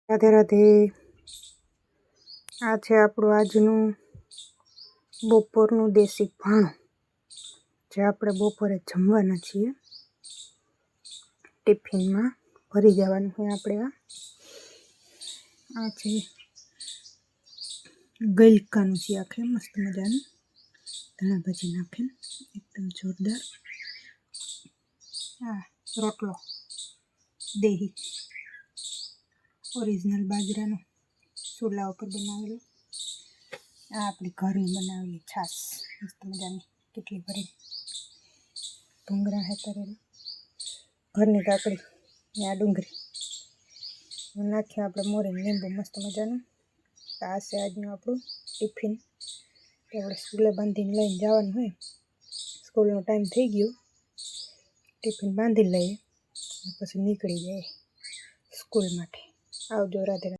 રાધે રાધે। આ છે આપણું આજનું બપોરનું દેશી ભાણું જે આપણે બપોરે જમવાના છીએ। ટિફિનમાં ભરી જવાનું હોય આપણે। આ છે ગલકાનું શાક છે, મસ્ત મજાનું ધાણા ભાજી નાખીને એકદમ જોરદાર। આ રોટલો દેહી ઓરિજિનલ બાજરાનો ચૂલા ઉપર બનાવેલો। આ આપણી ઘરની બનાવેલી છાશ મસ્ત મજાની કેટલી ભરી ભૂંગળા હે તરેલા, ઘરની કાકડી ને આ ડુંગળી નાખ્યા આપણે મોરે લીંબુ મસ્ત મજાનું। આ છે આજનું આપણું ટિફિન કે આપણે સ્કૂલે બાંધીને લઈને જવાનું હોય। સ્કૂલનો ટાઈમ થઈ ગયો, ટિફિન બાંધી લઈએ પછી નીકળી જાય સ્કૂલ માટે। આવજો, રાધે રાધે।